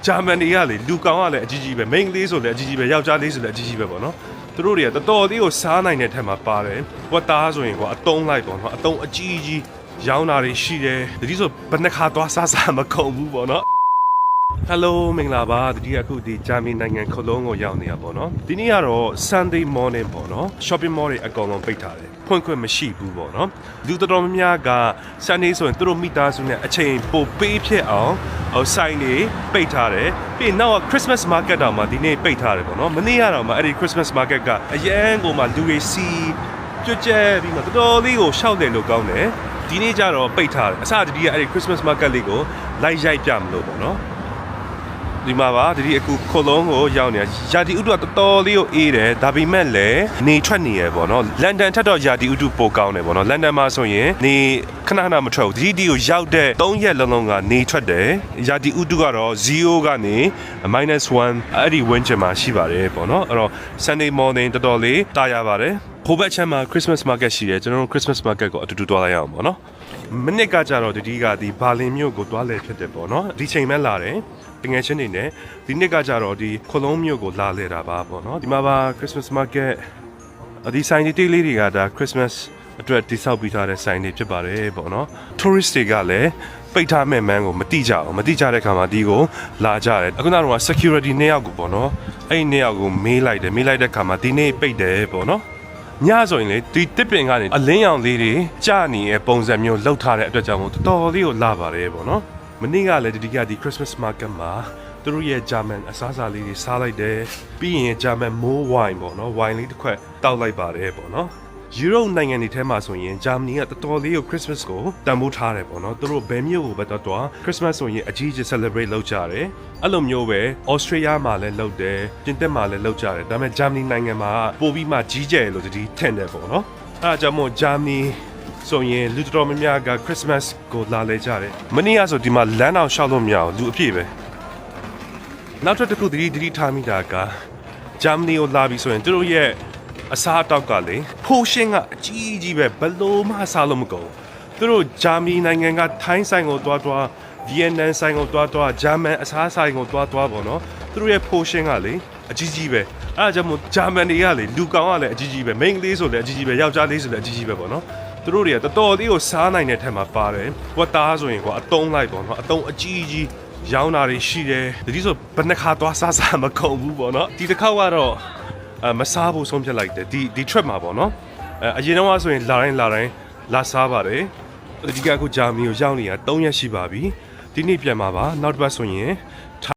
ဂျာမန်တွေကလေလူကောင်ကလည်းအကြီးကြီးပဲမိန်းကလေးဆိုလည်းအကြီးကြီးပဲယောက်ျားလေးဆိုလည်းအကြီးကြီးပဲပေါ့နော်သူတို့တွေကတော်တော်လေးကိုစားနိုင်တဲ့ထက်မှာပါတယ်ဝတ်သားဆိုရင်ကွာအတုံးလိုက်ပေါ့နော်အတုံးအကြီးကြီးရောင်းတာတွေရှိတယ်ဒီဆိုဘယ်နှခါသွားစားမကုန်ဘူးပေါ့နော်Hello မင်္ဂလာပါဒီအခုဒီဂျာမနီနိုင်ငံခလုံးကိုရောက်နေရပေါ့နော်ဒီနေ့ကတော့ Sunday morning ပေါ့နော် shopping mall တွေအကောင်လုံးပိတ်ထားတယ်ဖွင့်ခွင့်မရှိဘူးပေါ့နော်လူတော်တော်များများက Sunday ဆိုရင်သူတို့မိသားစုနဲ့အချိန်ပိုပေးဖြစ်အောင်ဆိုင်တွေပိတ်ထားတယ်ပြီးနောက် Christmas market တောင်မှဒီနေ့ပိတ်ထားတယ်ပေါ့နော်မနေ့ကတော့မှအဲ့ဒီ Christmas market ကအရန်ကိုမှလူတွေစီကြွကြဲပြီးမှတော်တော်လေးကိုရှောက်တယ်လို့ကောင်းတယ်ဒီနေ့ကျတော့ပိတ်ထားတယ်အစတည်းကအဲ့ဒီ Christmas market လေးကိုလိုက်ရိုက်ပြမလို့ပေါ့နော်ဒီမှာပါဒီအခုခလုံးကိုရောက်နေရာဒီဥတုကတော်တော်လေးကိုအေးတယ်ဒါပေမဲ့လည်းနေထွက်နေရပေါ့နော်လန်ဒန်ထက်တော့ရာဒီဥတုပိုကောင်းတယ်ပေါ့နော်လန်ဒန်မှာဆိုရင်နေခဏမထွက်ဘူးဒီကိုရောက်တဲ့3ရက်လုံးလုံးကနေထွက်တယ်ရာဒီဥတုကတော့0ကနေ -1 အဲ့ဒီဝန်းကျင်မှာရှိပါတယ်ပေါ့နော်အဲ့တော့ Sunday morning တော်တော်လေးတာရပါတယ်ဟိုဘက်ချမ်းမှာ Christmas market ရှိတယ်ကျွန်တော်တို့ Christmas market ကိုအတူတူသွားလိုက်ရအောင်ပေါ့နော်မနစ်ကကြတော့ဒီကဒီဘာလင်မြို့ကိုသွားလဲဖြစ်တယ်ပေါ့နော်ဒီချိန်မဲ့လာတယ်တငယ်ချင်းတွေနဲ့ဒီနှစ်ကကြတော့ဒီခလုံးမြို့ကိုလာလဲတာပါပေါ့နော်ဒီမှာပါ Christmas market ဒီဆိုင်တွေလေးတွေကဒါ Christmas အတွက်တိစောက်ပြီးထားတဲ့ဆိုင်တွေဖြစ်ပါတယ်ပေါ့နော် tourist တွေကလည်းပိတ်ထားမဲ့မန်းကိုမတိကြအောင်မတိကြတဲ့ခါမှာဒီကိုလာကြတယ်အခုနောက်တော့ security 2ယောက်ကိုပေါ့နော်အဲ့ဒီ2ယောက်ကိုမေးလိုက်တဲ့ခါမှာဒီနေ့ပိတ်တယ်ပေါ့နော်ညဆိုရင်လေဒီတစ်ပင်ကနေအလင်းရောင်လေးတွေကြာနေတဲ့ပုံစံမျိုးလှုပ်ထားတဲ့အတွက်ကြောင့်တော်တော်လေးကိုလာပါတယ်ပေါ့နော်မနေ့ကလည်းဒီ Christmas market မှာသူတို့ရဲ့ဂျာမန်အစားအစာလေးတွေစားလိုက်တယ်ပြီးရင်ဂျာမန်မိုးဝိုင်ပေါ့နော်ဝိုင်လေးတစ်ခွက်တောက်လိုက်ပါတယ်ပေါ့နော်ယူရိုပနိုင်ငံတွေထဲမှာဆိုရင်ဂျာမနီကတော်တော်လေးကို Christmas ကိုတန်ဖိုးထားတယ်ပေါ့နော်သူတို့ဘယ်မြို့ကိုပဲတော့ Christmas ဆိုရင်အကြီးကြီး celebrate လုပ်ကြတယ်အဲ့လိုမျိုးပဲ Australia မှာလည်းလုပ်တယ်ပြင်သစ်မှာလည်းလုပ်ကြတယ်ဒါပေမဲ့ဂျာမနီနိုင်ငံမှာပိုပြီးမှကြီးကျယ်လို့ဒီထင်တယ်ပေါ့နော်အဲ့ဒါကြောင့်မို့ဂျာမနီဆိုရင်လူတော်များများက Christmas ကိုလာလဲကြတယ်မနေ့ကဆိုဒီမှာလမ်းအောင်ရှောက်လို့မရဘူးလူအပြည့်ပဲနောက်တစ်ခုသတိထားမိတာကဂျာမနီကိုလာပြီဆိုရင်သူတို့ရဲ့အစားအသောက်ကလေဖိုးရှင်းကအကြီးကြီးပဲဘလို့မှစားလို့မကုန်သူတို့ဂျာမနီနိုင်ငံကထိုင်းဆိုင်ကိုတွားဗီယက်နမ်ဆိုင်ကိုတွားဂျာမန်အစားဆိုင်ကိုတွားပေါ့နော်သူတို့ရဲ့ဖိုးရှင်းကလေအကြီးကြီးပဲအဲ့ဒါကြောင့်မို့ဂျာမန်တွေကလေလူကောင်ကလည်းအကြီးကြီးပဲမိန်းကလေးဆိုလည်းအကြီးကြီးပဲယောက်ျားလေးဆိုလည်းအကြီးကြီးပဲပေါ့နော်သူတို့တွေကတော်တော်လေးကိုစားနိုင်တဲ့ထက်မှာပါတယ်ဝတ်သားဆိုရင်ကွာအတုံးလိုက်ပေါ့နော်အတုံးအကြီးကြီးရောင်းတာတွေရှိတယ်ဒီဆိုဘယ်နှခါသွားစားမကုန်ဘူးပေါ့နော်ဒီတစ်ခေါက်ကတော့မစားဖို့ဆုံးဖြတ်လိုက်တယ်ဒီ trip မှာပေါ့နော်အရင်တော့ဆိုရင်လာတိုင်းလာစားပါတယ်ဒီကအခုဂျာမနီကိုရောက်နေတာ3ရက်ရှိပါပြီဒီနေ့ပြန်มาပါနောက်တစ်ပတ်ဆိုရင်